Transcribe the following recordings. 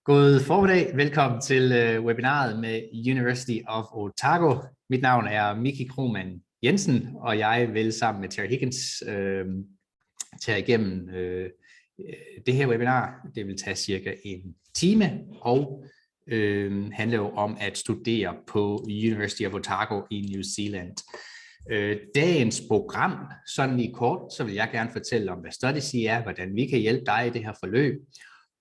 God formiddag. Velkommen til webinaret med University of Otago. Mit navn er Mickey Kromann-Jensen, og jeg vil sammen med Teri Higgins tage igennem det her webinar. Det vil tage cirka en time og handle om at studere på University of Otago i New Zealand. Dagens program, sådan lige kort, så vil jeg gerne fortælle om, hvad Studysea er, hvordan vi kan hjælpe dig i det her forløb.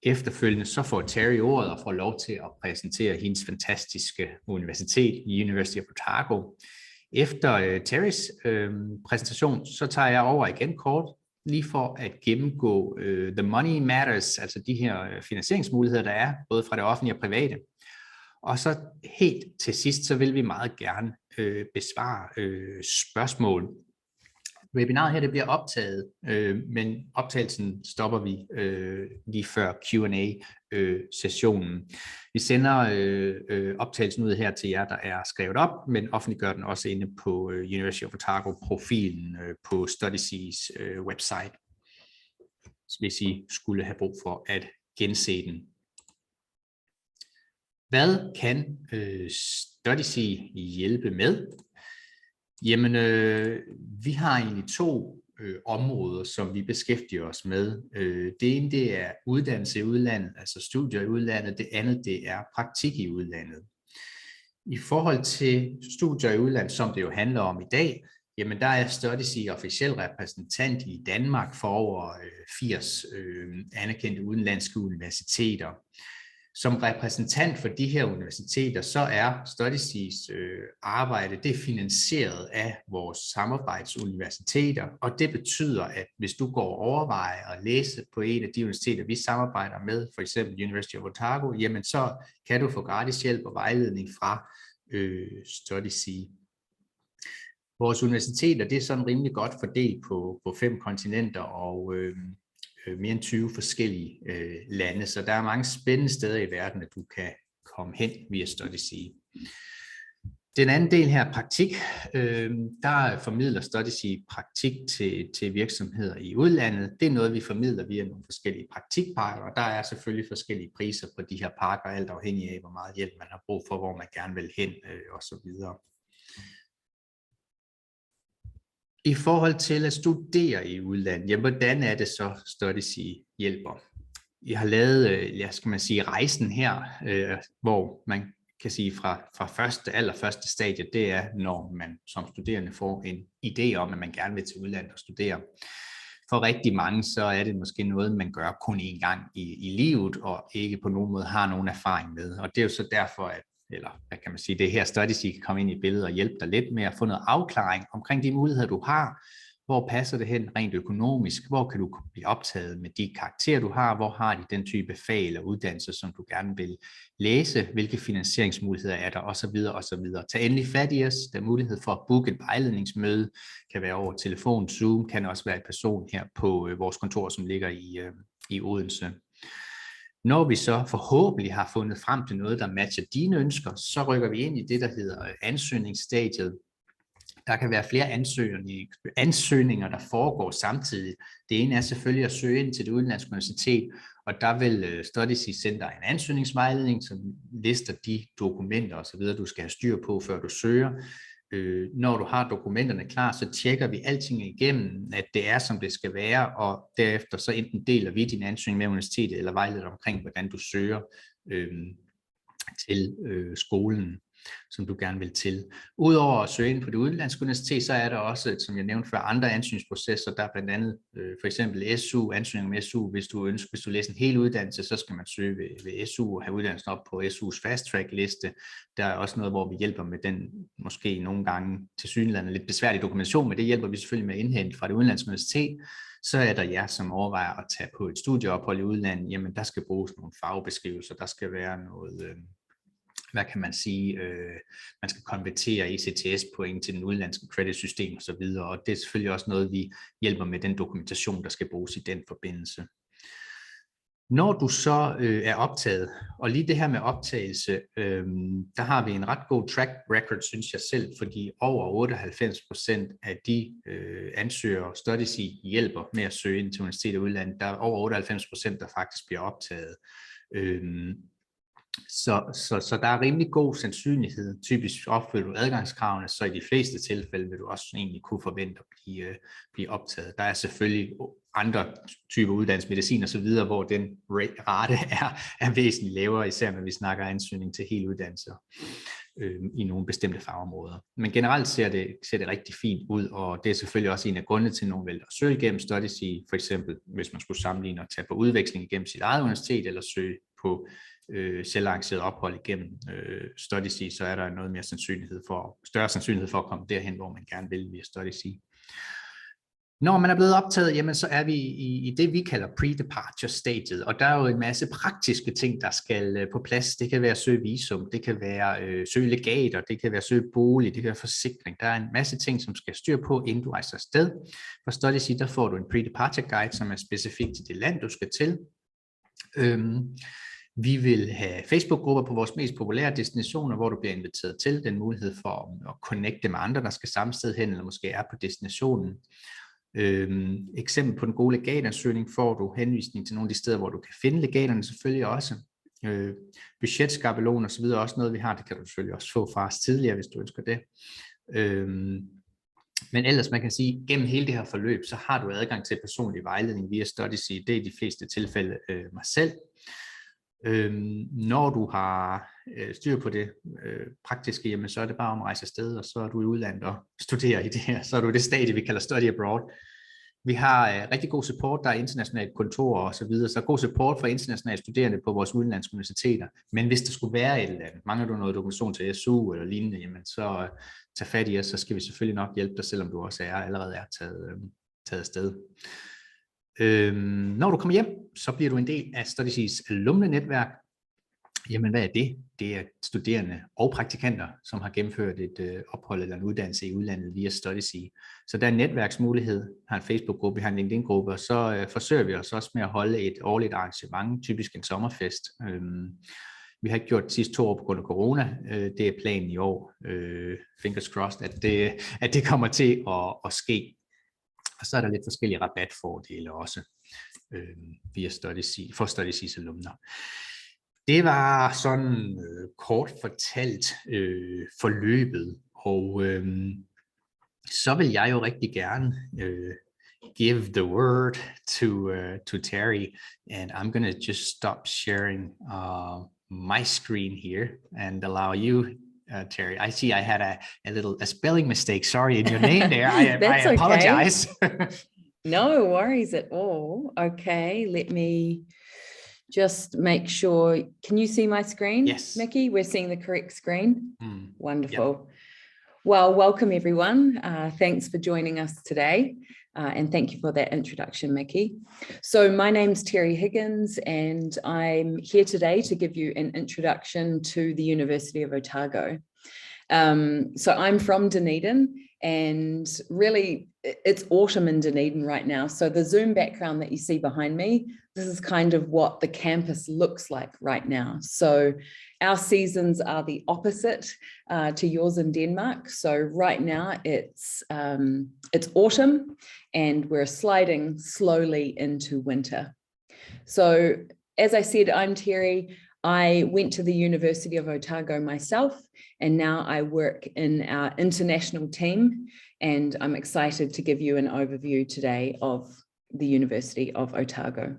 Efterfølgende så får Teri ordet og får lov til at præsentere hendes fantastiske universitet, University of Otago. Efter Teris præsentation, så tager jeg over igen kort, lige for at gennemgå the money matters, altså de her finansieringsmuligheder, der er, både fra det offentlige og private. Og så helt til sidst, så vil vi meget gerne besvare spørgsmål. Webinaret her det bliver optaget, men optagelsen stopper vi lige før Q&A-sessionen. Vi sender optagelsen ud her til jer, der er skrevet op, men offentliggør den også inde på University of Otago-profilen på Studyseas website, hvis I skulle have brug for at gense den. Hvad kan Studysea hjælpe med? Jamen, vi har egentlig to områder, som vi beskæftiger os med. Det ene det er uddannelse i udlandet, altså studier i udlandet. Det andet det er praktik i udlandet. I forhold til studier i udlandet, som det jo handler om i dag, jamen der er Studysea officiel repræsentant i Danmark for over 80 anerkendte udenlandske universiteter. Som repræsentant for de her universiteter, så er Studyseas arbejde det er finansieret af vores samarbejdsuniversiteter, og det betyder, at hvis du går og overvejer at læse på en af de universiteter, vi samarbejder med, for eksempel University of Otago, jamen så kan du få gratis hjælp og vejledning fra Studysea. Vores universiteter det er sådan rimelig godt fordelt på 5 kontinenter og mere end 20 forskellige lande, så der er mange spændende steder i verden, at du kan komme hen via Studysea. Den anden del her, praktik, der formidler Studysea praktik til virksomheder i udlandet. Det er noget, vi formidler via nogle forskellige praktikparker, og der er selvfølgelig forskellige priser på de her parker, alt afhængig af, hvor meget hjælp man har brug for, hvor man gerne vil hen osv. I forhold til at studere i udlandet, jamen, hvordan er det så Studysea hjælper? Jeg har lavet, skal man sige, rejsen her, hvor man kan sige fra allerførste stadie, det er, når man som studerende får en idé om, at man gerne vil til udlandet og studere. For rigtig mange, så er det måske noget, man gør kun én gang i livet, og ikke på nogen måde har nogen erfaring med. Og det er jo så derfor, at eller hvad kan man sige, det her Studysea kan komme ind i billedet og hjælpe dig lidt med at få noget afklaring omkring de muligheder, du har. Hvor passer det hen rent økonomisk? Hvor kan du blive optaget med de karakterer, du har? Hvor har de den type fag eller uddannelse, som du gerne vil læse? Hvilke finansieringsmuligheder er der? Og så videre, og så videre. Tag endelig fat i os. Der er mulighed for at booke et vejledningsmøde. Kan være over telefon, Zoom. Kan også være en person her på vores kontor, som ligger i Odense. Når vi så forhåbentlig har fundet frem til noget, der matcher dine ønsker, så rykker vi ind i det, der hedder ansøgningsstadiet. Der kan være flere ansøgninger, der foregår samtidig. Det ene er selvfølgelig at søge ind til det udenlandske universitet, og der vil Studysea sende dig en ansøgningsvejledning, som lister de dokumenter osv., du skal have styr på, før du søger. Når du har dokumenterne klar, så tjekker vi alting igennem, at det er, som det skal være, og derefter så enten deler vi din ansøgning med universitetet, eller vejleder omkring, hvordan du søger til skolen, som du gerne vil til. Udover at søge ind på det udenlandske universitet, så er der også, som jeg nævnte før, andre ansøgningsprocesser. Der er blandt andet for eksempel SU, ansøgning om SU. Hvis du læser en hel uddannelse, så skal man søge ved SU og have uddannelsen op på SU's fast track liste. Der er også noget, hvor vi hjælper med den måske nogle gange tilsyneladende lidt besværlig dokumentation, men det hjælper vi selvfølgelig med at indhente fra det udenlandske universitet. Så er der jer, som overvejer at tage på et studieophold i udlandet. Jamen, der skal bruges nogle fagbeskrivelser, der skal være noget hvad kan man sige, man skal konvertere ECTS-point til den udenlandske credit-system osv., og det er selvfølgelig også noget, vi hjælper med den dokumentation, der skal bruges i den forbindelse. Når du så er optaget, og lige det her med optagelse, der har vi en ret god track record, synes jeg selv, fordi over 98% af de ansøgere, Studysea hjælper med at søge ind til universitetet i udlandet, der er over 98%, der faktisk bliver optaget. Så der er rimelig god sandsynlighed. Typisk opfylder du adgangskravene, så i de fleste tilfælde vil du også egentlig kunne forvente at blive optaget. Der er selvfølgelig andre typer uddannelse, medicin og så videre, hvor den rate er væsentligt lavere, især når vi snakker ansøgning til hele uddannelser i nogle bestemte fagområder. Men generelt ser det rigtig fint ud, og det er selvfølgelig også en af grundene til, at nogen vælger at søge igennem Studysea, for eksempel hvis man skulle sammenligne og tage på udveksling igennem sit eget universitet, eller søge på selvarrangeret ophold igennem Studysea, så er der noget mere større sandsynlighed for at komme derhen, hvor man gerne vil via Studysea. Når man er blevet optaget, jamen, så er vi i det, vi kalder pre-departure-stadiet, og der er jo en masse praktiske ting, der skal på plads. Det kan være at søge visum, det kan være søge legater, det kan være søge bolig, det kan være forsikring. Der er en masse ting, som skal styr på, inden du rejser afsted. For Studysea, der får du en pre-departure guide, som er specifik til det land, du skal til. Vi vil have Facebook-grupper på vores mest populære destinationer, hvor du bliver inviteret til den mulighed for at connecte med andre, der skal samme sted hen, eller måske er på destinationen. Eksempel på den gode legatansøgning får du henvisning til nogle af de steder, hvor du kan finde legaterne selvfølgelig også. Budgetskabelon og så videre også noget, vi har. Det kan du selvfølgelig også få fra os tidligere, hvis du ønsker det. Men ellers, man kan sige, gennem hele det her forløb, så har du adgang til personlig vejledning via Studysea. Det er i de fleste tilfælde mig selv. Når du har styr på det praktiske, jamen, så er det bare om at rejse afsted, og så er du i udlandet og studerer i det her. Så er du i det stadie, vi kalder study abroad. Vi har rigtig god support, der er internationale kontorer og så videre, så god support for internationale studerende på vores udenlandske universiteter. Men hvis der skulle være et eller andet, mangler du noget dokumentation til SU eller lignende, jamen, så tag fat i os, så skal vi selvfølgelig nok hjælpe dig, selvom du også allerede er taget afsted. Når du kommer hjem, så bliver du en del af Studyseas alumne-netværk. Jamen, hvad er det? Det er studerende og praktikanter, som har gennemført et ophold eller en uddannelse i udlandet via Studysea. Så der er en netværksmulighed, har en Facebook-gruppe, vi har en LinkedIn-gruppe, og så forsøger vi os også med at holde et årligt arrangement, typisk en sommerfest. Vi har ikke gjort de sidste 2 år på grund af corona. Det er planen i år. Fingers crossed, at det kommer til at ske. Og så er der lidt forskellige rabatfordele også via Studysea, for Studyseas alumner. Det var sådan kort fortalt forløbet, og så vil jeg jo rigtig gerne give the word to Teri, and I'm going to just stop sharing my screen here and allow you, Teri. I see I had a spelling mistake. Sorry in your name there. I apologize. Okay. No worries at all. Okay, let me just make sure. Can you see my screen? Yes. Mickey, we're seeing the correct screen. Wonderful. Yep. Well, welcome everyone. Thanks for joining us today. And thank you for that introduction, Mickey. So my name's Teri Higgins, and I'm here today to give you an introduction to the University of Otago. So I'm from Dunedin, and really it's autumn in Dunedin right now. So the Zoom background that you see behind me, this is kind of what the campus looks like right now. So our seasons are the opposite to yours in Denmark. So right now it's autumn, and we're sliding slowly into winter. So as I said, I'm Teri. I went to the University of Otago myself, and now I work in our international team, and I'm excited to give you an overview today of the University of Otago.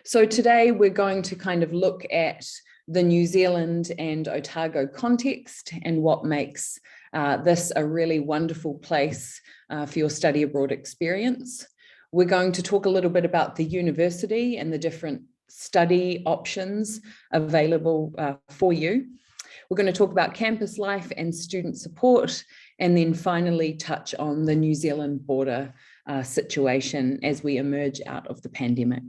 So today we're going to kind of look at the New Zealand and Otago context and what makes this a really wonderful place for your study abroad experience. We're going to talk a little bit about the university and the different study options available for you. We're going to talk about campus life and student support, and then finally touch on the New Zealand border situation as we emerge out of the pandemic.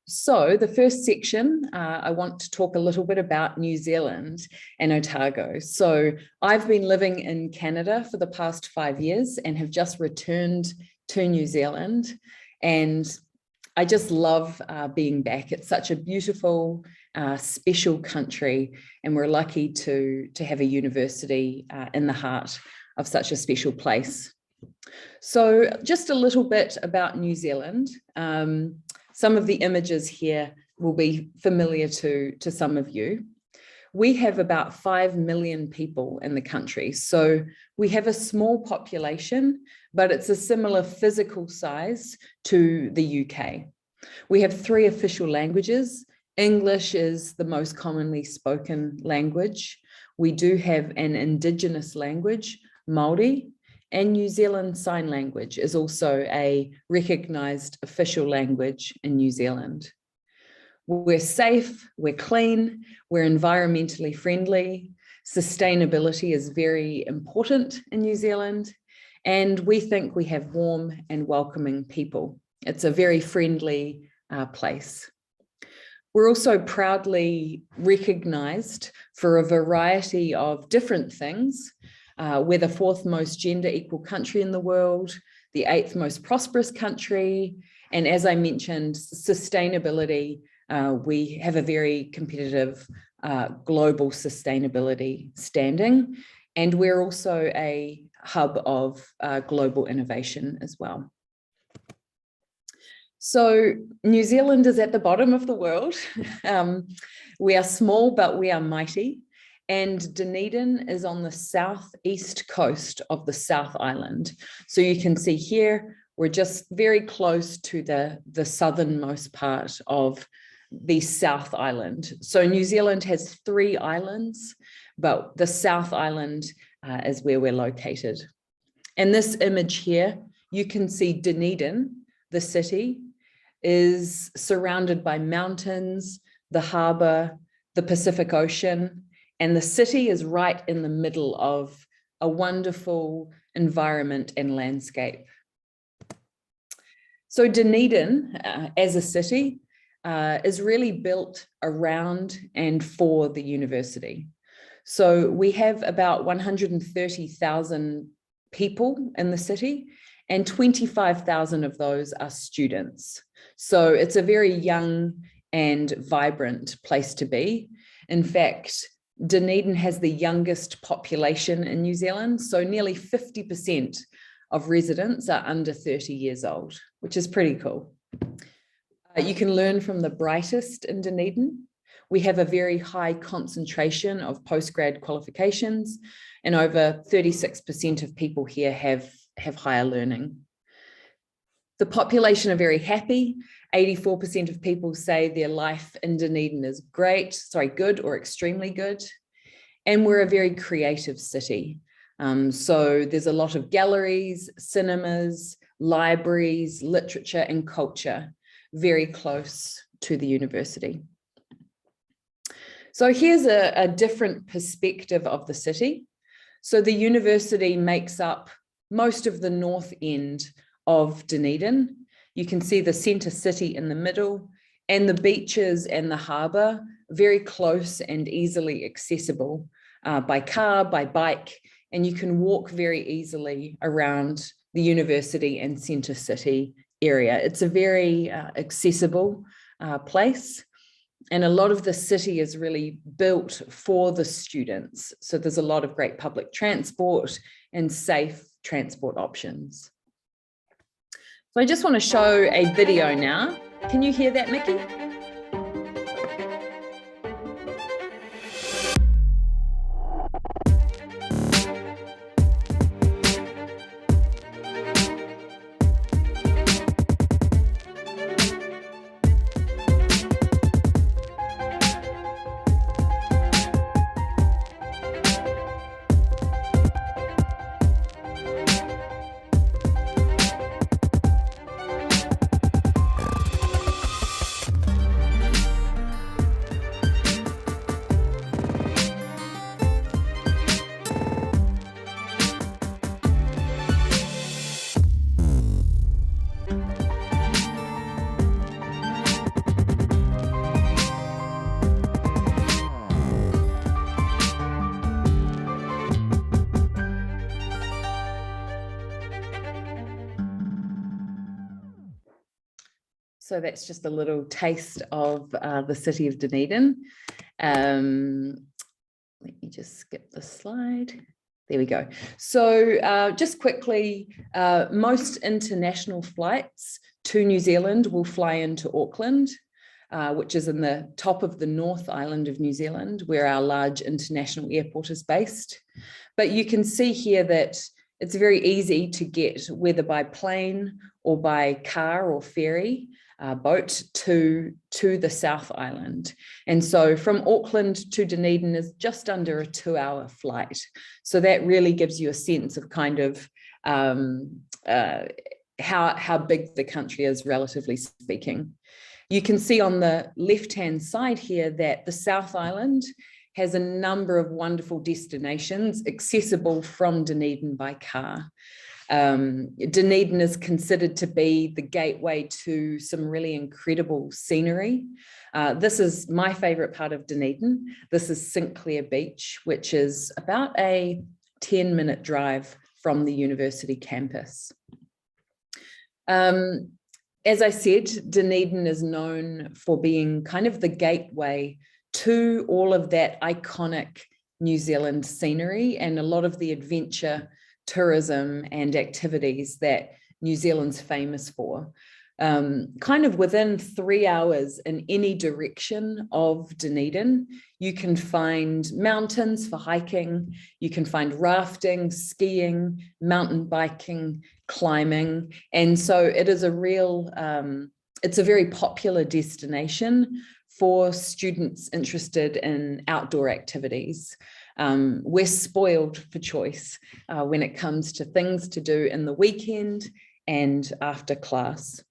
So the first section, I want to talk a little bit about New Zealand and Otago. So I've been living in Canada for the past 5 years and have just returned to New Zealand, and I just love being back. It's such a beautiful, special country, and we're lucky to have a university in the heart of such a special place. So just a little bit about New Zealand. Some of the images here will be familiar to some of you. We have about 5 million people in the country. So we have a small population, but it's a similar physical size to the UK. We have 3 official languages. English is the most commonly spoken language. We do have an Indigenous language, Māori, and New Zealand Sign Language is also a recognised official language in New Zealand. We're safe, we're clean, we're environmentally friendly. Sustainability is very important in New Zealand, and we think we have warm and welcoming people. It's a very friendly place. We're also proudly recognised for a variety of different things. We're the 4th most gender equal country in the world, the 8th most prosperous country, and as I mentioned, sustainability, we have a very competitive global sustainability standing, and we're also a hub of global innovation as well. So New Zealand is at the bottom of the world. We are small, but we are mighty. And Dunedin is on the southeast coast of the South Island. So you can see here, we're just very close to the southernmost part of the South Island. So New Zealand has 3 islands, but the South Island is where we're located. In this image here, you can see Dunedin, the city, is surrounded by mountains, the harbour, the Pacific Ocean, and the city is right in the middle of a wonderful environment and landscape. So Dunedin, as a city, is really built around and for the university. So we have about 130,000 people in the city, and 25,000 of those are students. So it's a very young and vibrant place to be. In fact, Dunedin has the youngest population in New Zealand, so nearly 50% of residents are under 30 years old, which is pretty cool. You can learn from the brightest in Dunedin. We have a very high concentration of postgrad qualifications, and over 36% of people here have higher learning. The population are very happy. 84% of people say their life in Dunedin is good or extremely good. And we're a very creative city. So there's a lot of galleries, cinemas, libraries, literature and culture very close to the university. So here's a different perspective of the city. So the university makes up most of the north end of Dunedin. You can see the centre city in the middle, and the beaches and the harbour very close and easily accessible by car, by bike, and you can walk very easily around the university and centre city area. It's a very accessible place, and a lot of the city is really built for the students. So there's a lot of great public transport and safe transport options. So I just want to show a video now. Can you hear that, Mickey? So that's just a little taste of the city of Dunedin. Let me just skip the slide. There we go. So just quickly, most international flights to New Zealand will fly into Auckland. which is in the top of the North Island of New Zealand, where our large international airport is based. But you can see here that it's very easy to get, whether by plane or by car or ferry, boat to the South Island. And so from Auckland to Dunedin is just under a 2-hour flight. So that really gives you a sense of kind of how big the country is, relatively speaking. You can see on the left-hand side here that the South Island has a number of wonderful destinations accessible from Dunedin by car. Dunedin is considered to be the gateway to some really incredible scenery. This is my favorite part of Dunedin. This is Sinclair Beach, which is about a 10-minute drive from the university campus. As I said, Dunedin is known for being kind of the gateway to all of that iconic New Zealand scenery and a lot of the adventure tourism and activities that New Zealand's famous for. Kind of within 3 hours in any direction of Dunedin, you can find mountains for hiking, you can find rafting, skiing, mountain biking, climbing. And so it is a real, it's a very popular destination for students interested in outdoor activities. We're spoiled for choice when it comes to things to do in the weekend and after class.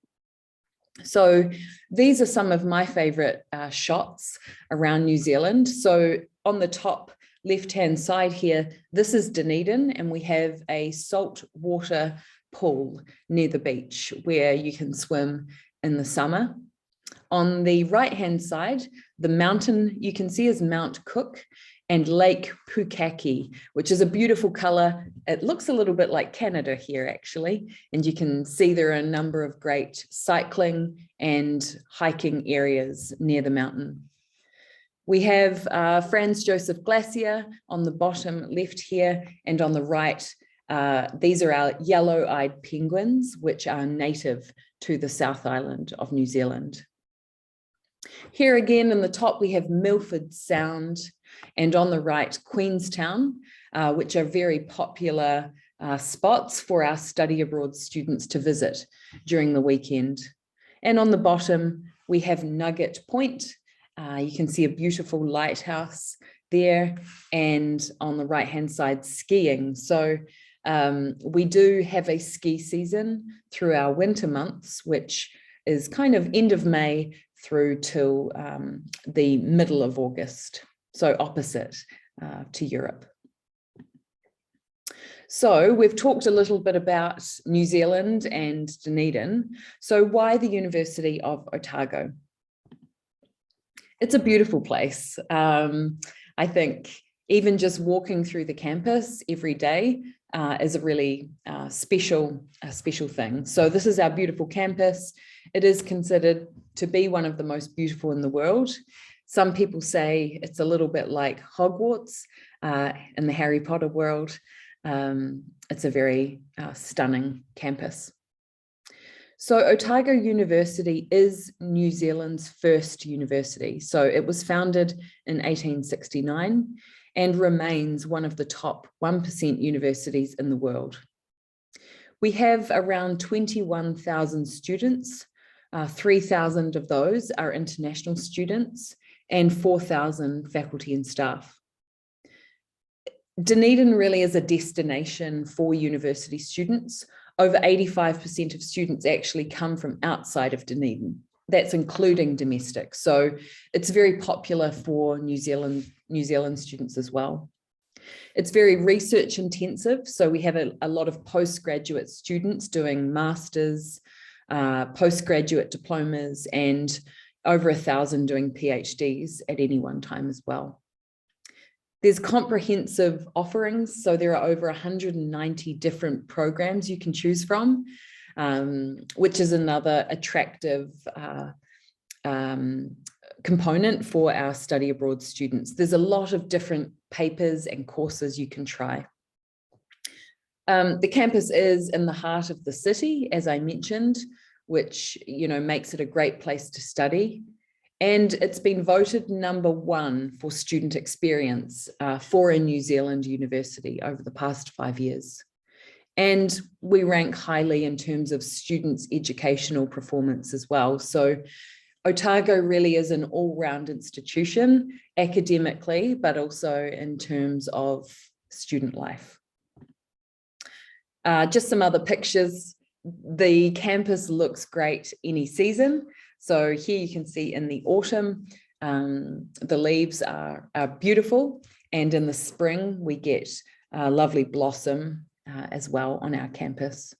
So these are some of my favorite shots around New Zealand. So on the top left-hand side here, this is Dunedin, and we have a salt water pool near the beach where you can swim in the summer. On the right-hand side, the mountain you can see is Mount Cook and Lake Pukaki, which is a beautiful color. It looks a little bit like Canada here, actually. And you can see there are a number of great cycling and hiking areas near the mountain. We have Franz Josef Glacier on the bottom left here, and on the right, these are our yellow-eyed penguins, which are native to the South Island of New Zealand. Here again in the top, we have Milford Sound, and on the right, Queenstown, which are very popular spots for our study abroad students to visit during the weekend. And on the bottom, we have Nugget Point. You can see a beautiful lighthouse there, and on the right-hand side, skiing. So we do have a ski season through our winter months, which is kind of end of May through till the middle of August, so opposite to Europe. So we've talked a little bit about New Zealand and Dunedin. So why the University of Otago? It's a beautiful place. I think even just walking through the campus every day is a really special thing. So this is our beautiful campus. It is considered to be one of the most beautiful in the world. Some people say it's a little bit like Hogwarts in the Harry Potter world. It's a very stunning campus. So Otago University is New Zealand's first university. So it was founded in 1869 and remains one of the top 1% universities in the world. We have around 21,000 students. 3,000 of those are international students and 4,000 faculty and staff. Dunedin really is a destination for university students. Over 85% of students actually come from outside of Dunedin. That's including domestic. So it's very popular for New Zealand students as well. It's very research intensive. So we have a lot of postgraduate students doing masters, postgraduate diplomas, and over 1,000 doing PhDs at any one time as well. There's comprehensive offerings. So there are over 190 different programs you can choose from, which is another attractive component for our study abroad students. There's a lot of different papers and courses you can try. The campus is in the heart of the city, as I mentioned, which makes it a great place to study. And it's been voted #1 for student experience for a New Zealand university over the past 5 years. And we rank highly in terms of students' educational performance as well. So Otago really is an all-round institution academically, but also in terms of student life. Just some other pictures. The campus looks great any season. So here you can see in the autumn, the leaves are beautiful. And in the spring, we get lovely blossom as well on our campus.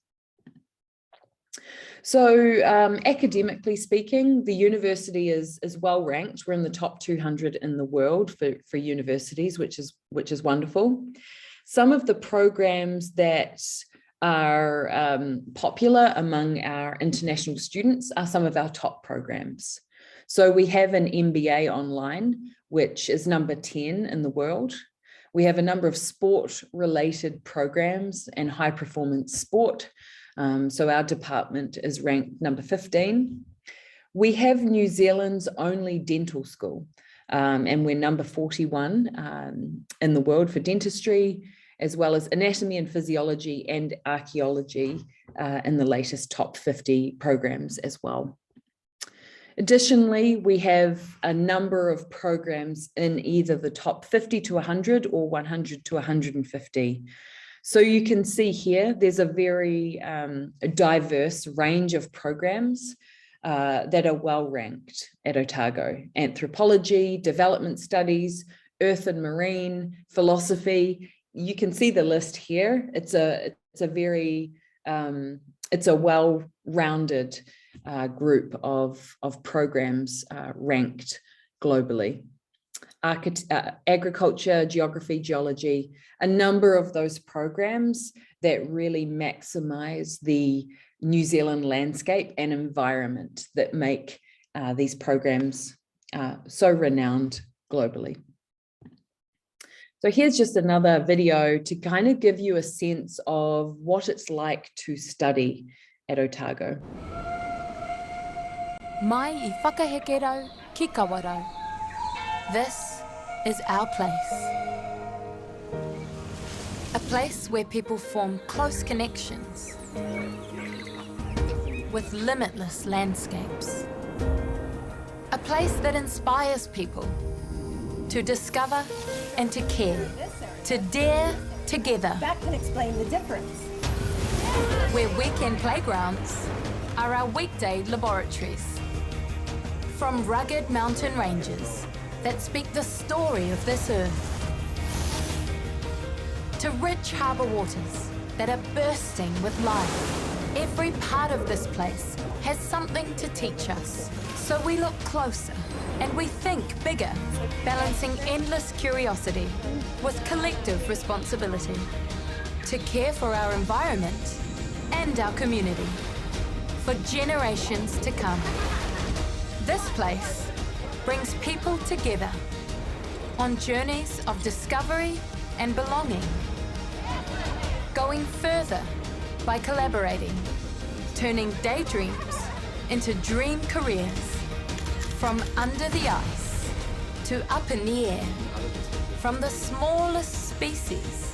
So academically speaking, the university is well ranked. We're in the top 200 in the world for universities, which is wonderful. Some of the programs that are popular among our international students are some of our top programs. So we have an MBA online, which is #10 in the world. We have a number of sport-related programs and high-performance sport. So our department is ranked #15. We have New Zealand's only dental school, and we're #41 in the world for dentistry, as well as anatomy and physiology and archaeology in the latest top 50 programs as well. Additionally, we have a number of programs in either the top 50 to 100 or 100 to 150. So you can see here, there's a very diverse range of programs that are well ranked at Otago. Anthropology, development studies, earth and marine, philosophy. You can see the list here. It's a well-rounded group of programs ranked globally. Agriculture, geography, geology, a number of those programs that really maximize the New Zealand landscape and environment that make these programs so renowned globally. So here's just another video to kind of give you a sense of what it's like to study at Otago. Mai I whakaheke rau ki kawa rau. This is our place. A place where people form close connections with limitless landscapes. A place that inspires people to discover and to care, to dare together. That can explain the difference. Where weekend playgrounds are our weekday laboratories. From rugged mountain ranges that speak the story of this earth, to rich harbour waters that are bursting with life. Every part of this place has something to teach us. So we look closer and we think bigger, balancing endless curiosity with collective responsibility to care for our environment and our community for generations to come. This place brings people together on journeys of discovery and belonging, going further by collaborating, turning daydreams into dream careers, from under the ice to up in the air, from the smallest species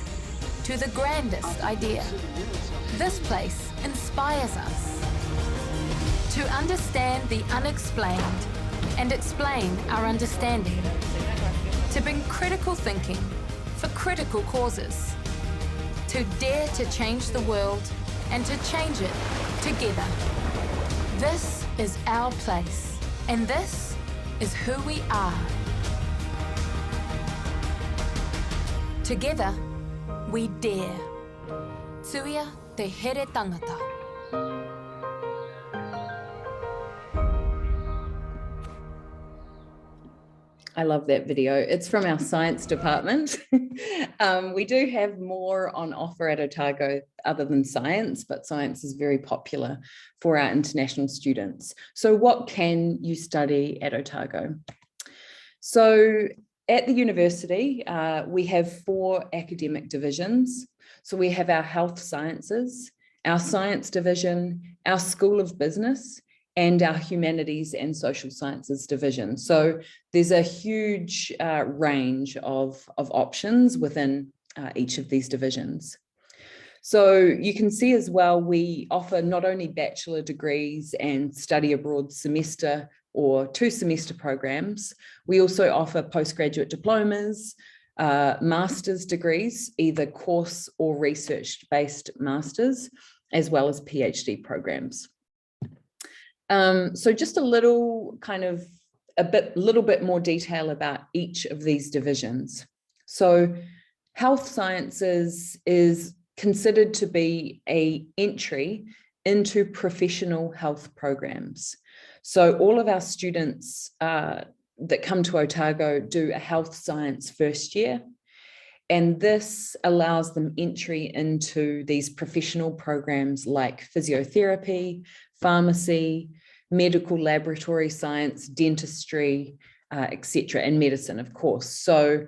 to the grandest idea. This place inspires us to understand the unexplained and explain our understanding, to bring critical thinking for critical causes, to dare to change the world and to change it together. This is our place, and this is who we are. Together, we dare. Tuia te here tangata. I love that video. It's from our science department. We do have more on offer at Otago other than science, but science is very popular for our international students. So what can you study at Otago? So at the university, we have 4 academic divisions. So we have our health sciences, our science division, our School of Business, and our humanities and social sciences division. So there's a huge range of options within each of these divisions. So you can see as well, we offer not only bachelor degrees and study abroad semester or 2-semester programs, we also offer postgraduate diplomas, master's degrees, either course or research-based masters, as well as PhD programs. So just a little bit more detail about each of these divisions. So health sciences is considered to be an entry into professional health programs. So all of our students that come to Otago do a health science first year, and this allows them entry into these professional programs like physiotherapy, pharmacy, medical laboratory science, dentistry, etc., and medicine, of course. So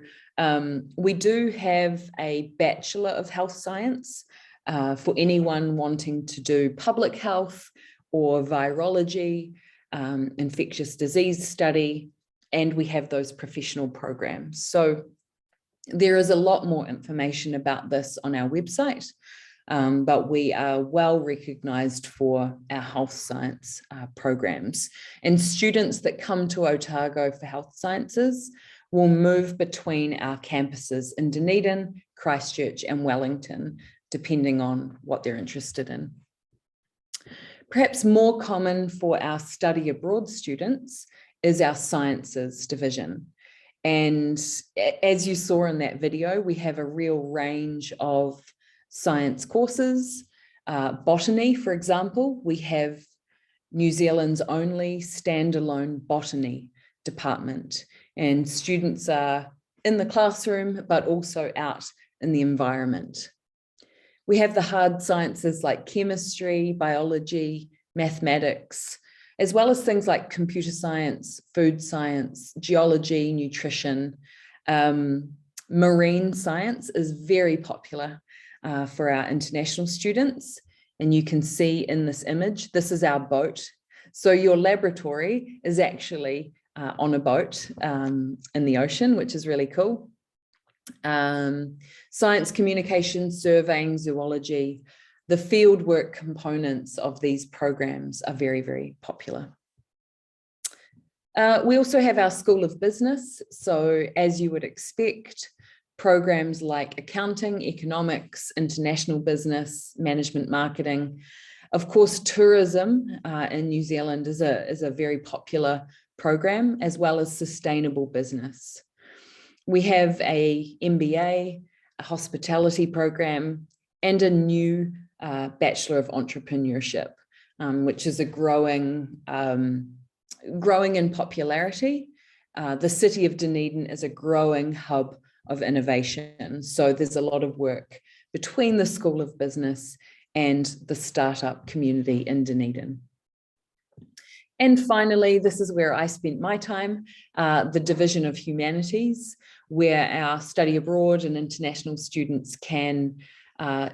we do have a Bachelor of Health Science for anyone wanting to do public health or virology, infectious disease study, and we have those professional programs. So there is a lot more information about this on our website, but we are well recognised for our health science programs. And students that come to Otago for health sciences will move between our campuses in Dunedin, Christchurch and Wellington, depending on what they're interested in. Perhaps more common for our study abroad students is our sciences division. And as you saw in that video, we have a real range of science courses. Botany, for example, we have New Zealand's only standalone botany department, and students are in the classroom, but also out in the environment. We have the hard sciences like chemistry, biology, mathematics, as well as things like computer science, food science, geology, nutrition. Marine science is very popular for our international students. And you can see in this image, this is our boat. So your laboratory is actually on a boat in the ocean, which is really cool. Science communication, surveying, zoology, the fieldwork components of these programs are very, very popular. We also have our School of Business. So as you would expect, programs like accounting, economics, international business, management, marketing. Of course, tourism in New Zealand is a very popular program, as well as sustainable business. We have a MBA, a hospitality program, and a new Bachelor of Entrepreneurship, which is a growing in popularity. The city of Dunedin is a growing hub of innovation. So there's a lot of work between the School of Business and the startup community in Dunedin. And finally, this is where I spent my time, the Division of Humanities, where our study abroad and international students can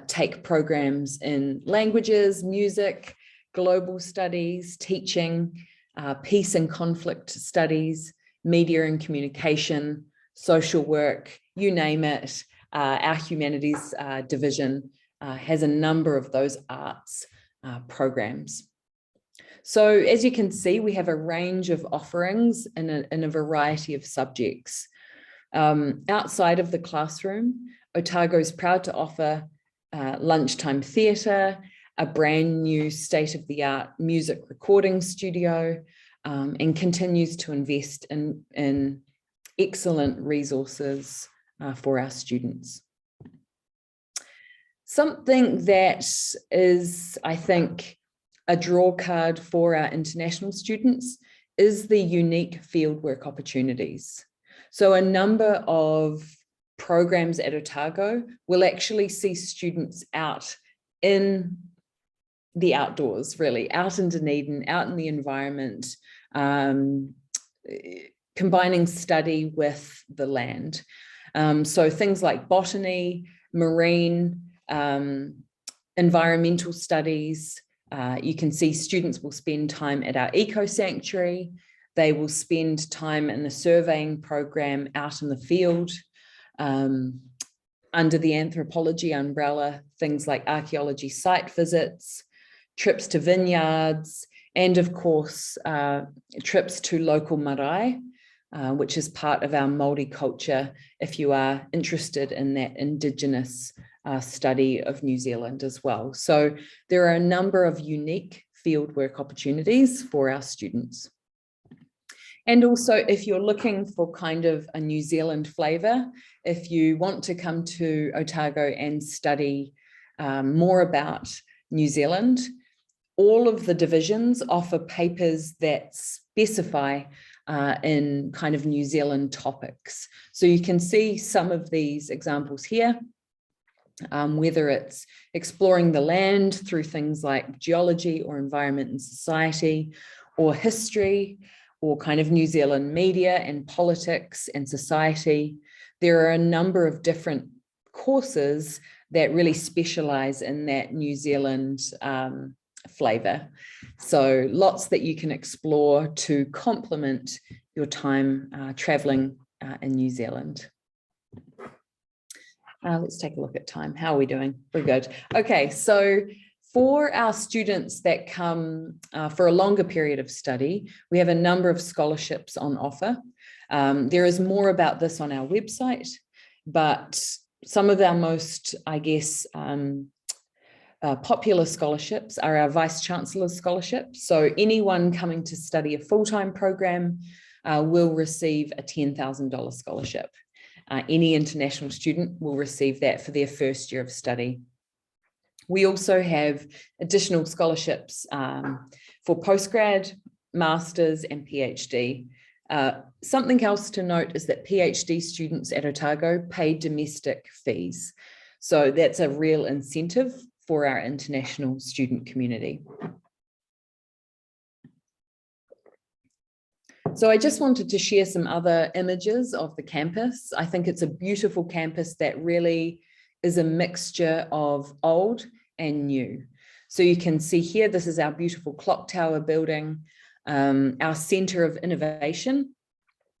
take programs in languages, music, global studies, teaching, peace and conflict studies, media and communication, social work, you name it. Our humanities division has a number of those arts programs. So as you can see, we have a range of offerings in a variety of subjects. Outside of the classroom, Otago is proud to offer lunchtime theatre, a brand new state-of-the-art music recording studio, and continues to invest in excellent resources for our students. Something that is, I think, a draw card for our international students is the unique fieldwork opportunities. So a number of programs at Otago will actually see students out in the outdoors, really, out in Dunedin, out in the environment, combining study with the land. So things like botany, marine, environmental studies, You can see students will spend time at our eco-sanctuary. They will spend time in a surveying program out in the field. Under the anthropology umbrella, things like archaeology site visits, trips to vineyards, and of course, trips to local marae, which is part of our Māori culture if you are interested in that Indigenous study of New Zealand as well. So there are a number of unique fieldwork opportunities for our students. And also, if you're looking for kind of a New Zealand flavour, if you want to come to Otago and study more about New Zealand, all of the divisions offer papers that specify in kind of New Zealand topics. So you can see some of these examples here, whether it's exploring the land through things like geology or environment and society, or history, or kind of New Zealand media and politics and society. There are a number of different courses that really specialize in that New Zealand flavor. So lots that you can explore to complement your time traveling in New Zealand. Let's take a look at time. How are we doing? We're good. Okay, so for our students that come for a longer period of study, we have a number of scholarships on offer. There is more about this on our website, but some of our most, I guess, popular scholarships are our Vice Chancellor's Scholarship. So anyone coming to study a full-time program will receive a $10,000 scholarship. Any international student will receive that for their first year of study. We also have additional scholarships for postgrad, masters, and PhD. Something else to note is that PhD students at Otago pay domestic fees. So that's a real incentive for our international student community. So I just wanted to share some other images of the campus. I think it's a beautiful campus that really is a mixture of old and new. So you can see here, this is our beautiful clock tower building, our Centre of Innovation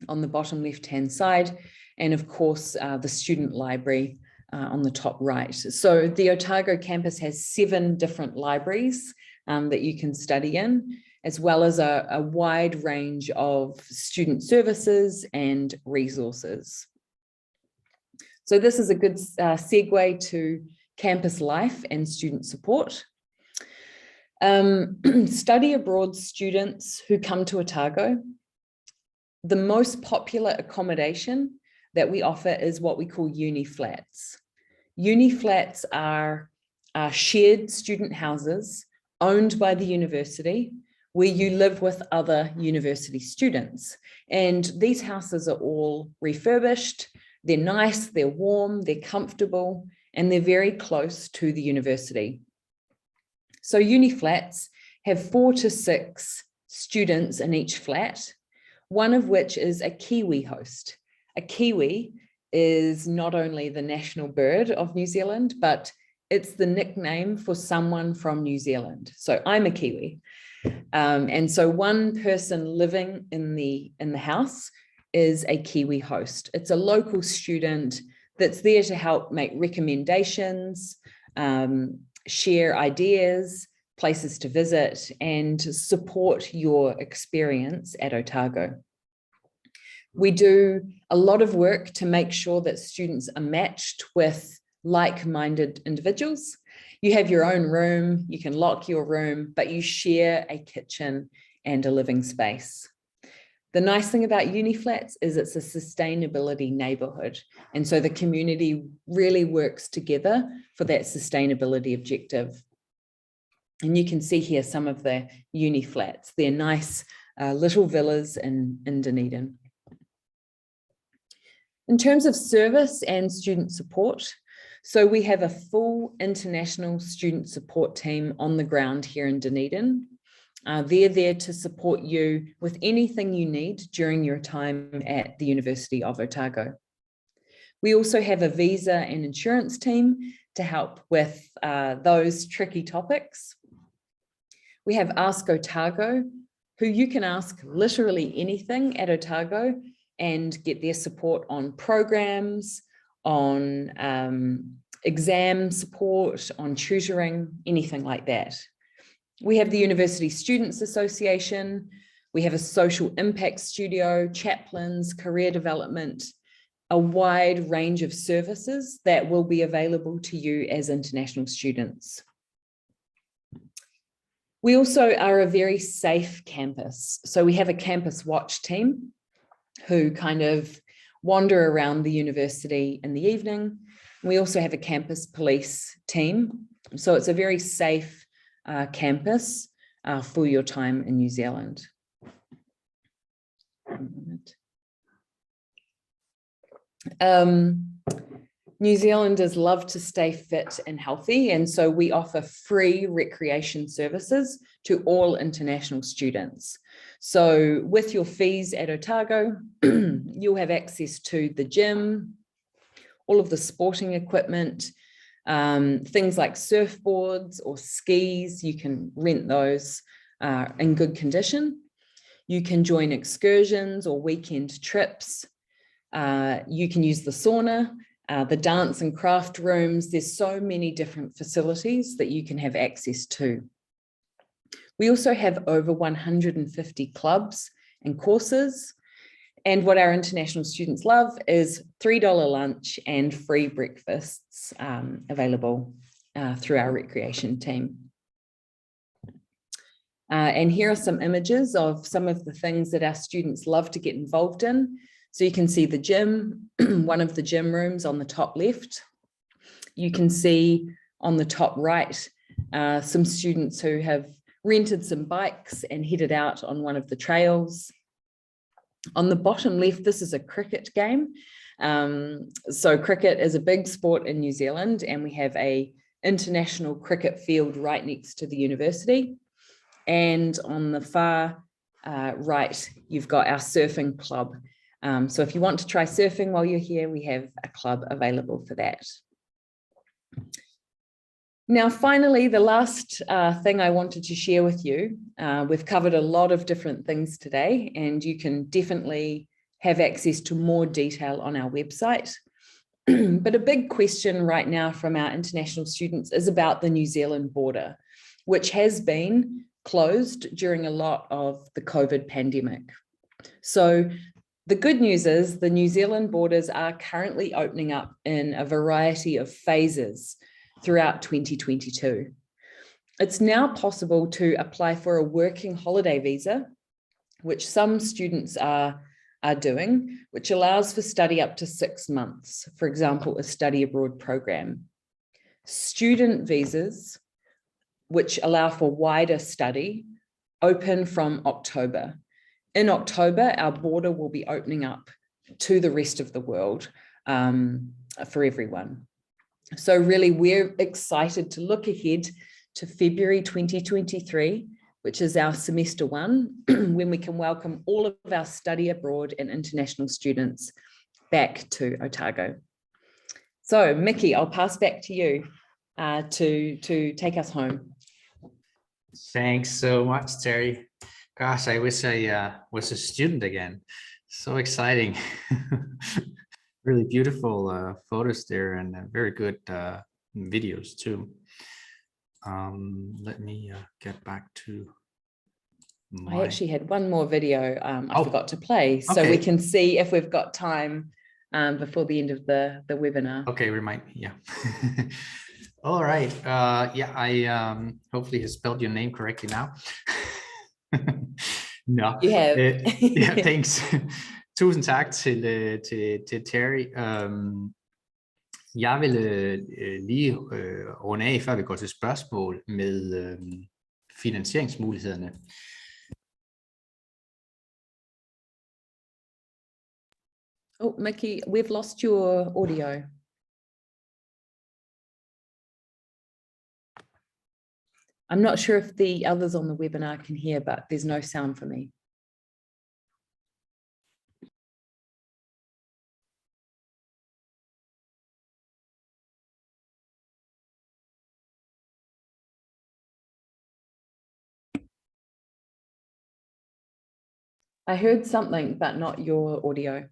on the bottom left-hand side, and of course, the student library on the top right. So the Otago campus has 7 different libraries that you can study in, as well as a wide range of student services and resources. So this is a good segue to campus life and student support. Study abroad students who come to Otago, the most popular accommodation that we offer is what we call uni flats. Uni flats are shared student houses owned by the university where you live with other university students. And these houses are all refurbished. They're nice, they're warm, they're comfortable, and they're very close to the university. So uni flats have 4 to 6 students in each flat, one of which is a Kiwi host. A Kiwi is not only the national bird of New Zealand, but it's the nickname for someone from New Zealand. So I'm a Kiwi. And so one person living in the house is a Kiwi host. It's a local student that's there to help make recommendations, share ideas, places to visit, and support your experience at Otago. We do a lot of work to make sure that students are matched with like-minded individuals. You have your own room, you can lock your room, but you share a kitchen and a living space. The nice thing about uni flats is it's a sustainability neighbourhood. And so the community really works together for that sustainability objective. And you can see here some of the uni flats. They're nice little villas in Dunedin. In terms of service and student support, so we have a full international student support team on the ground here in Dunedin. They're there to support you with anything you need during your time at the University of Otago. We also have a visa and insurance team to help with those tricky topics. We have Ask Otago, who you can ask literally anything at Otago and get their support on programs, on exam support, on tutoring, anything like that. We have the University Students Association. We have a social impact studio, chaplains, career development, a wide range of services that will be available to you as international students. We also are a very safe campus. So we have a campus watch team who kind of wander around the university in the evening. We also have a campus police team. So it's a very safe campus for your time in New Zealand. New Zealanders love to stay fit and healthy, and so we offer free recreation services to all international students. So with your fees at Otago, you'll have access to the gym, all of the sporting equipment, things like surfboards or skis. You can rent those in good condition. You can join excursions or weekend trips. You can use the sauna, the dance and craft rooms. There's so many different facilities that you can have access to. We also have over 150 clubs and courses. And what our international students love is $3 lunch and free breakfasts available through our recreation team. And here are some images of some of the things that our students love to get involved in. So you can see the gym, one of the gym rooms on the top left. You can see on the top right, some students who have rented some bikes and headed out on one of the trails. On the bottom left, this is a cricket game. So cricket is a big sport in New Zealand, and we have an international cricket field right next to the university. And on the far right, you've got our surfing club. So if you want to try surfing while you're here, we have a club available for that. Now, finally, the last thing I wanted to share with you, we've covered a lot of different things today, and you can definitely have access to more detail on our website. But a big question right now from our international students is about the New Zealand border, which has been closed during a lot of the COVID pandemic. So the good news is the New Zealand borders are currently opening up in a variety of phases throughout 2022. It's now possible to apply for a working holiday visa, which some students are doing, which allows for study up to 6 months, for example, a study abroad program. Student visas, which allow for wider study, open from October. In October, our border will be opening up to the rest of the world for everyone. So really, we're excited to look ahead to February 2023, which is our semester 1, when we can welcome all of our study abroad and international students back to Otago. So Mickey, I'll pass back to you to take us home. Thanks so much, Teri. Gosh, I wish I was a student again. So exciting. Really beautiful photos there, and very good videos too. Let me get back to my... I actually had one more video I forgot to play, so okay. we can see if we've got time before the end of the webinar. Okay, remind me, yeah. All right, yeah, I hopefully have spelled your name correctly now. No. You have. Ja, thanks. Tusind tak til Teri. Jeg vil lige runde af, før vi går til spørgsmål med finansieringsmulighederne. Oh, Mickey, we've lost your audio. I'm not sure if the others on the webinar can hear, but there's no sound for me. I heard something, but not your audio.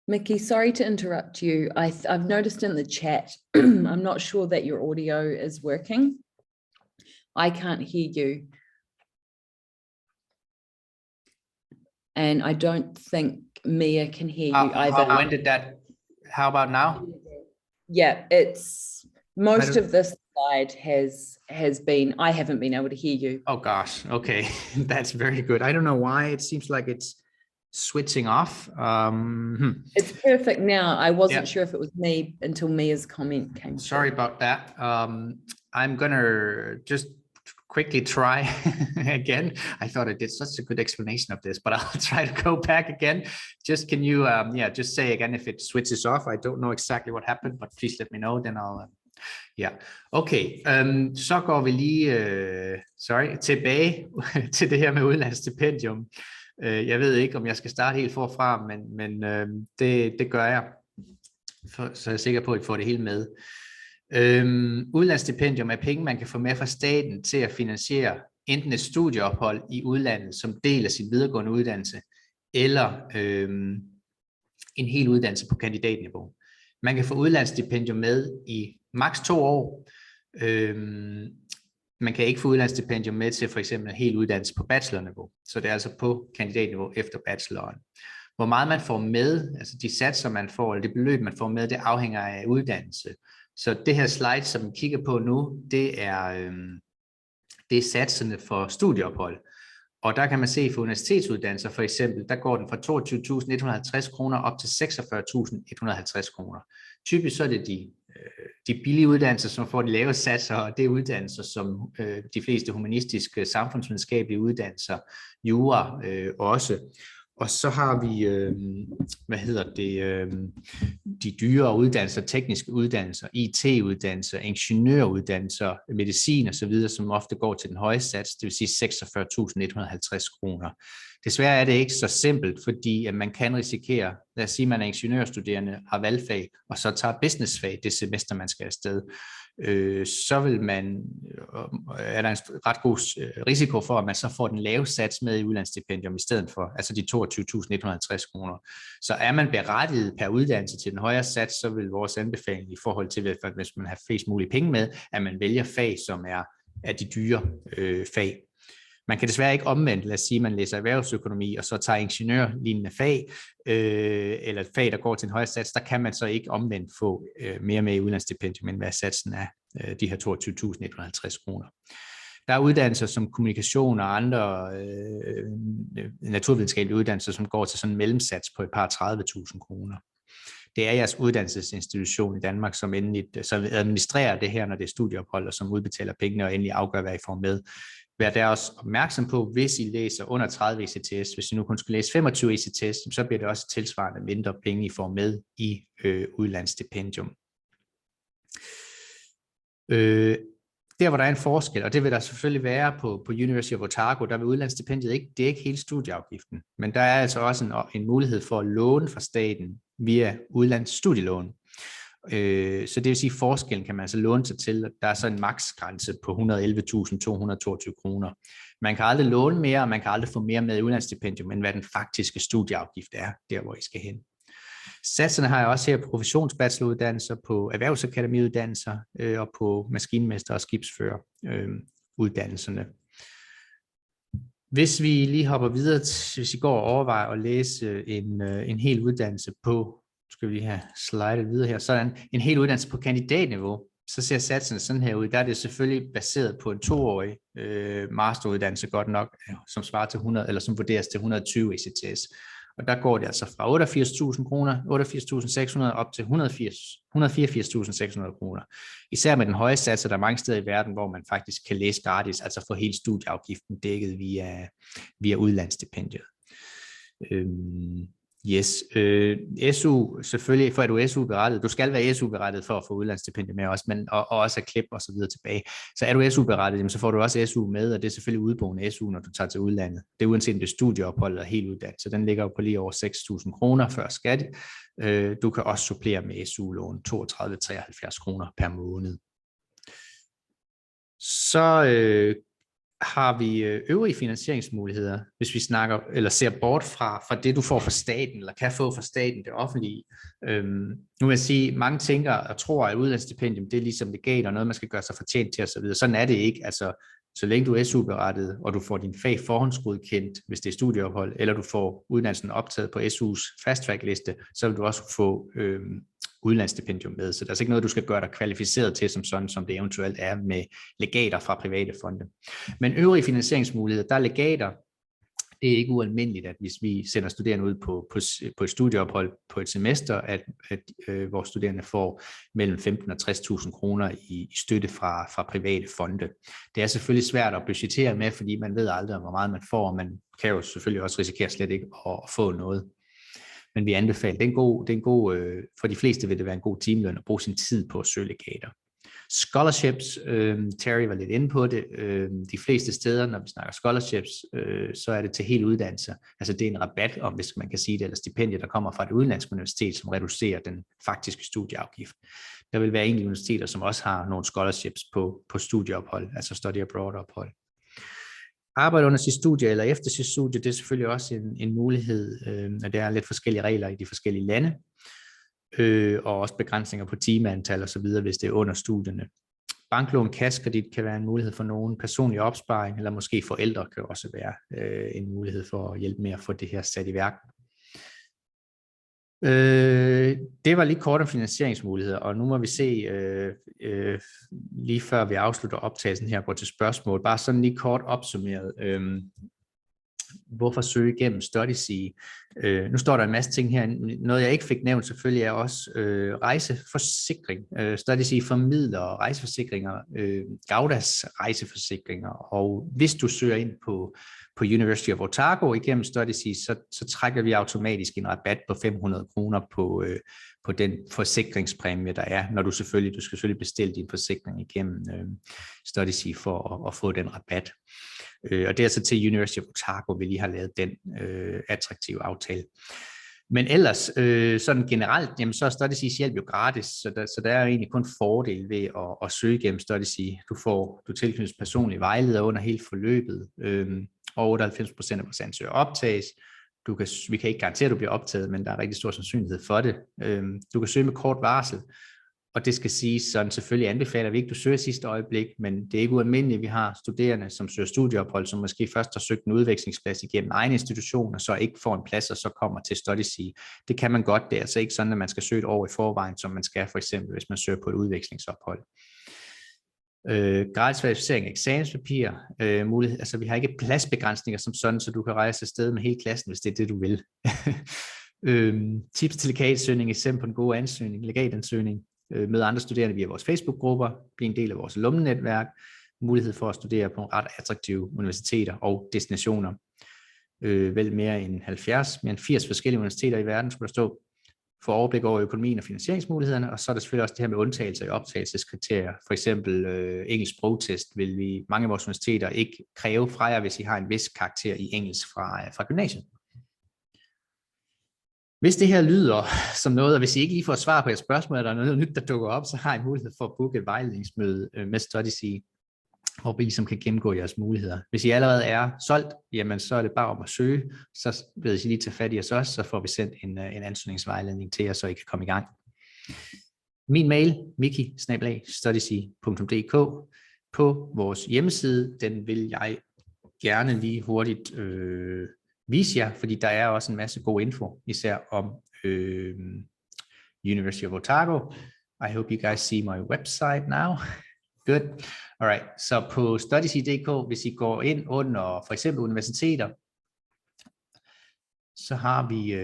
Mickey, sorry to interrupt you. I've noticed in the chat, I'm not sure that your audio is working. I can't hear you. And I don't think Mia can hear you either. When did that, how about now? Yeah, it's most of this slide has been, I haven't been able to hear you. Oh gosh, okay, that's very good. I don't know why it seems like it's switching off. It's perfect now. I wasn't sure if it was me until Mia's comment came. Sorry about that. I'm gonna just quickly try again. I thought I did such a good explanation of this, but I'll try to go back again. Just can you, just say again if it switches off. I don't know exactly what happened, but please let me know, then I'll, okay. Så går vi lige, tilbage til det her med udlandsstipendium. Jeg ved ikke, om jeg skal starte helt forfra, men det gør jeg, så jeg er sikker på, at I får det hele med. Udlandsstipendium er penge, man kan få med fra staten til at finansiere enten et studieophold i udlandet som del af sin videregående uddannelse, eller en hel uddannelse på kandidatniveau. Man kan få udlandsstipendium med i maks 2 år. Man kan ikke få udlandsstipendium med til for eksempel en hel uddannelse på bachelorniveau, så det er altså på kandidatniveau efter bacheloren. Hvor meget man får med, altså de satser man får, eller det beløb man får med, det afhænger af uddannelse. Så det her slide, som vi kigger på nu, det er satserne for studieophold. Og der kan man se for universitetsuddannelser for eksempel, der går den fra 22.150 kroner op til 46.150 kroner. Typisk så er det de billige uddannelser, som får de lave satser, og det er uddannelser som de fleste humanistiske, samfundsvidenskabelige uddannelser, jura også. Og så har vi, de dyre uddannelser, tekniske uddannelser, IT-uddannelser, ingeniøruddannelser, medicin og så videre, som ofte går til den høje sats, det vil sige 46.150 kroner. Desværre er det ikke så simpelt, fordi at man kan risikere, lad os sige, at man er ingeniørstuderende, har valgfag, og så tager businessfag det semester, man skal afsted. Så er der en ret god risiko for, at man så får den lave sats med i udlandsstipendium i stedet for, altså de 22.150 kroner. Så er man berettiget per uddannelse til den højere sats, så vil vores anbefaling i forhold til, hvis man har flest mulige penge med, at man vælger fag, som er de dyre fag. Man kan desværre ikke omvendt, lad os sige, at man læser erhvervsøkonomi, og så tager ingeniørlignende fag, eller et fag, der går til en højere sats, der kan man så ikke omvendt få mere med i udlandsstipendium, end hvad satsen er, de her 22.150 kroner. Der er uddannelser som kommunikation og andre naturvidenskabelige uddannelser, som går til sådan en mellemsats på et par 30.000 kroner. Det er jeres uddannelsesinstitution i Danmark, som administrerer det her, når det er studieophold, og som udbetaler pengene og endelig afgør, hvad I får med. Vær der også opmærksom på, hvis I læser under 30 ECTS, hvis I nu kun skal læse 25 ECTS, så bliver det også tilsvarende mindre penge, I får med i udlandsstipendium. Der, hvor der er en forskel, og det vil der selvfølgelig være på University of Otago, der vil udlandsstipendiet ikke, det er ikke hele studieafgiften, men der er altså også en mulighed for at låne fra staten via udlandsstudielån. Så det vil sige, at forskellen kan man altså låne sig til. Der er så en maksgrænse på 111.222 kroner. Man kan aldrig låne mere, og man kan aldrig få mere med i udlandsstipendium, end hvad den faktiske studieafgift er, der hvor I skal hen. Satserne har jeg også her på professionsbacheloruddannelser, på erhvervsakademiuddannelser og på maskinmester- og skibsføreruddannelserne. Hvis vi lige hopper videre, hvis I går og overvejer at læse en hel uddannelse på, skal vi lige have slidet videre her, sådan en hel uddannelse på kandidatniveau, så ser satserne sådan her ud. Der er det selvfølgelig baseret på en 2-årig masteruddannelse godt nok, som svarer til 100, eller som vurderes til 120 ECTS. Og der går det altså fra 88.000 kroner, 88.600 op til 184.600 kroner. Især med den høje sats, er der mange steder i verden, hvor man faktisk kan læse gratis, altså få hele studieafgiften dækket via udlandsstipendiet. Yes, SU selvfølgelig, for at du er SU-berettiget, du skal være SU-berettiget for at få udlandsstipendium med også, men og også at klip og så videre tilbage. Så er du SU-berettiget, så får du også SU med, og det er selvfølgelig udboende SU, når du tager til udlandet. Det er uanset om det er studieophold eller helt uddannelse, så den ligger jo på lige over 6.000 kroner før skat. Du kan også supplere med SU-lån 32-73 kroner per måned. Så har vi øvrige finansieringsmuligheder, hvis vi snakker eller ser bort fra det, du får fra staten, eller kan få fra staten, det offentlige. Nu vil jeg sige, mange tænker og tror, at udlandsstipendium, det er ligesom legat og noget, man skal gøre sig fortjent til osv. Sådan er det ikke. Altså, så længe du er SU-berettiget, og du får din fag forhåndsgodkendt, hvis det er studieophold, eller du får uddannelsen optaget på SU's fast-track-liste, så vil du også få udlandsstipendium med. Så der er altså ikke noget, du skal gøre dig kvalificeret til, som det eventuelt er med legater fra private fonde. Men øvrige finansieringsmuligheder, der er legater, Det er ikke ualmindeligt, at hvis vi sender studerende ud på et studieophold på et semester, at vores studerende får mellem 15 og 60.000 kroner i støtte fra private fonde. Det er selvfølgelig svært at budgettere med, fordi man ved aldrig, hvor meget man får, og man kan jo selvfølgelig også risikere slet ikke at få noget. Men vi anbefaler, det er en god, for de fleste vil det være en god timeløn at bruge sin tid på at søge legater. Scholarships, Teri var lidt inde på det, de fleste steder, når vi snakker scholarships, så er det til hele uddannelser. Altså det er en rabat, om hvis man kan sige det, eller stipendier, der kommer fra et udenlandsk universitet, som reducerer den faktiske studieafgift. Der vil være enkelte universiteter, som også har nogle scholarships på studieophold, altså study abroad ophold. Arbejde under sit studie eller efter sit studie, det er selvfølgelig også en mulighed, og der er lidt forskellige regler i de forskellige lande. Og også begrænsninger på timeantal og så videre, hvis det er under studierne. Banklån, kassekredit kan være en mulighed for nogen, personlig opsparing, eller måske forældre kan også være en mulighed for at hjælpe med at få det her sat i værk. Det var lige kort om finansieringsmuligheder, og nu må vi se, lige før vi afslutter optagelsen her, går til spørgsmål, bare sådan lige kort opsummeret. Hvorfor søge igennem Studysea? Nu står der en masse ting her. Noget jeg ikke fik nævnt selvfølgelig er også rejseforsikring. Studysea formidler rejseforsikringer, Gaudas rejseforsikringer, og hvis du søger ind på University of Otago igennem Studysea, så trækker vi automatisk en rabat på 500 kroner på den forsikringspræmie, der er, når du skal selvfølgelig bestille din forsikring igennem Studysea for at få den rabat. Og det er altså til University of Otago, vi lige har lavet den attraktive aftale. Men ellers, sådan generelt, jamen, så er Studyseas hjælp jo gratis, så der er jo egentlig kun fordel ved at søge igennem Studysea. Du tilknyttes personlig vejleder under hele forløbet, og 98% af vores ansøgere optages. Vi kan ikke garantere, at du bliver optaget, men der er rigtig stor sandsynlighed for det. Du kan søge med kort varsel, og det skal siges, sådan selvfølgelig anbefaler vi ikke, du søger sidste øjeblik, men det er ikke ualmindeligt. Vi har studerende, som søger studieophold, som måske først har søgt en udvekslingsplads igennem egen institution, og så ikke får en plads, og så kommer til Studysea. Det kan man godt, det er altså ikke sådan, at man skal søge et år i forvejen, som man skal for eksempel, hvis man søger på et udvekslingsophold. Gratis verificering af eksamenspapirer, altså vi har ikke pladsbegrænsninger som sådan, så du kan rejse afsted med hele klassen, hvis det er det, du vil. Tips til legatsøgning, eksempel på en god ansøgning, legatansøgning, med andre studerende via vores Facebook-grupper, blive en del af vores alumnenetværk, mulighed for at studere på en ret attraktive universiteter og destinationer. Vel mere end 80 forskellige universiteter i verden, skulle der stå, for overblik over økonomien og finansieringsmulighederne, og så er der selvfølgelig også det her med undtagelser i optagelseskriterier. For eksempel engelsk sprogtest vil mange af vores universiteter ikke kræve fra jer, hvis I har en vis karakter i engelsk fra gymnasiet. Hvis det her lyder som noget, og hvis I ikke lige får svar på jeres spørgsmål, eller noget nyt, der dukker op, så har I mulighed for at booke et vejledningsmøde med Studysea, hvor vi ligesom kan gennemgå jeres muligheder. Hvis I allerede er solgt, jamen så er det bare om at søge, så ved I lige tage fat i os også, så får vi sendt en ansøgningsvejledning til jer, så I kan komme i gang. Min mail, mickey@studysea.dk, på vores hjemmeside, den vil jeg gerne lige hurtigt vise jer, fordi der er også en masse god info, især om University of Otago. I hope you guys see my website now. Good. Alright, så på studysea.dk, hvis I går ind under for eksempel universiteter, så har vi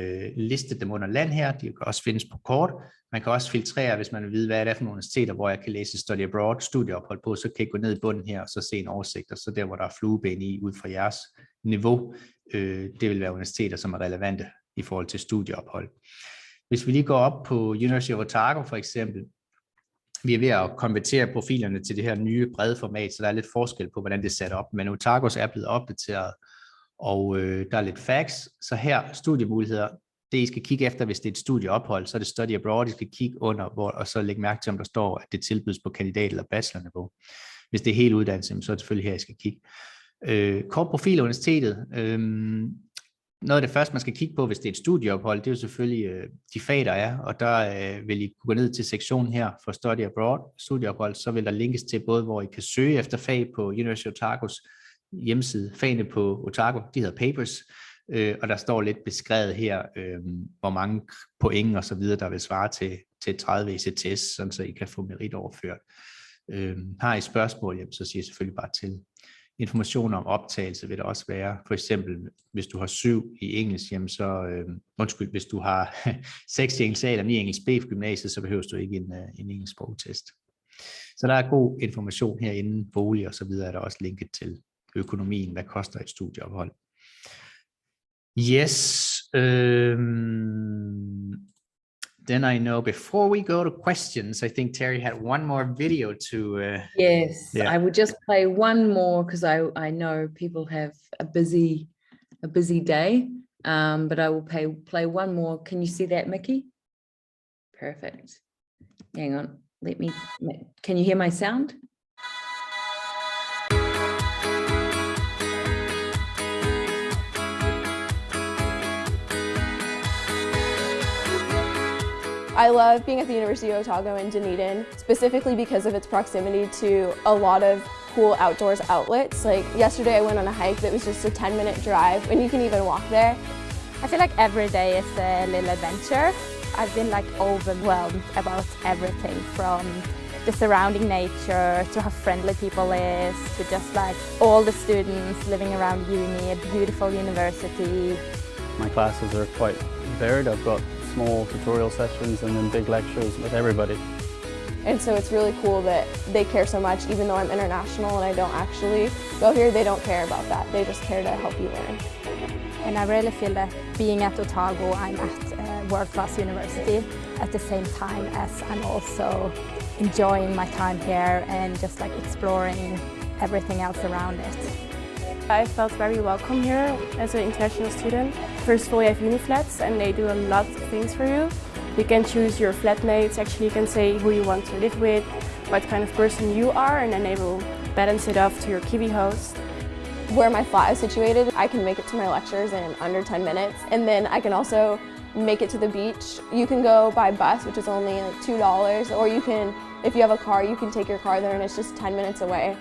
listet dem under land her. De kan også findes på kort. Man kan også filtrere, hvis man vil vide, hvad det er for nogle universiteter, hvor jeg kan læse study abroad, studieophold på, så kan I gå ned i bunden her og så se en oversigt, og så der, hvor der er flueben i, ud fra jeres niveau, det vil være universiteter, som er relevante i forhold til studieophold. Hvis vi lige går op på University of Otago for eksempel, vi er ved at konvertere profilerne til det her nye brede format, så der er lidt forskel på, hvordan det er sat op, men Otagos er blevet opdateret, og der er lidt facts, så her studiemuligheder, det I skal kigge efter, hvis det er et studieophold, så er det study abroad, I skal kigge under, og så lægge mærke til, om der står, at det tilbydes på kandidat- eller bachelorniveau. Hvis det er helt uddannelse, så er det selvfølgelig her, I skal kigge. Kort profil af universitetet. Noget af det første, man skal kigge på, hvis det er et studieophold, det er jo selvfølgelig de fag, der er, og der vil I gå ned til sektionen her for Study Abroad, studieophold, så vil der linkes til både, hvor I kan søge efter fag på University of Otagos hjemmeside. Fagene på Otago, de hedder papers, og der står lidt beskrevet her, hvor mange point og så videre, der vil svare til 30 ECTS, sådan så I kan få merit overført. Har I spørgsmål, så siger I selvfølgelig bare til. information om optagelse vil der også være. For eksempel, hvis du har 7 i engelsk, jamen så, hvis du har 6 i engelsk A eller 9 i engelsk B for gymnasiet, så behøver du ikke en engelsk sprogtest. Så der er god information herinde, bolig og så videre, er der også linket til økonomien, hvad koster et studieophold. Yes. Then I know before we go to questions, I think Teri had one more video to. Yes, yeah. I will just play one more because I know people have a busy day, but I will play one more. Can you see that, Mickey? Perfect. Hang on. Can you hear my sound? I love being at the University of Otago in Dunedin, specifically because of its proximity to a lot of cool outdoors outlets. Like yesterday I went on a hike that was just a 10-minute drive and you can even walk there. I feel like every day is a little adventure. I've been like overwhelmed about everything from the surrounding nature to how friendly people is to just like all the students living around uni, a beautiful university. My classes are quite varied. I've got small tutorial sessions and then big lectures with everybody. And so it's really cool that they care so much, even though I'm international and I don't actually go here, they don't care about that. They just care to help you learn. And I really feel that being at Otago, I'm at a world-class university at the same time as I'm also enjoying my time here and just like exploring everything else around it. I felt very welcome here as an international student. First of all, you have uni flats and they do a lot of things for you. You can choose your flatmates, actually you can say who you want to live with, what kind of person you are, and then they will balance it off to your Kiwi host. Where my flat is situated, I can make it to my lectures in under 10 minutes, and then I can also make it to the beach. You can go by bus, which is only like $2, or you can, if you have a car, you can take your car there and it's just 10 minutes away.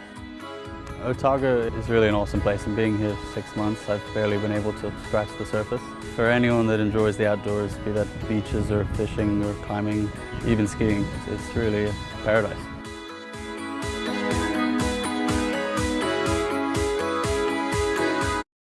Otago is really an awesome place, and being here 6 months, I've barely been able to scratch the surface. For anyone that enjoys the outdoors, be that beaches or fishing or climbing, even skiing, it's really a paradise.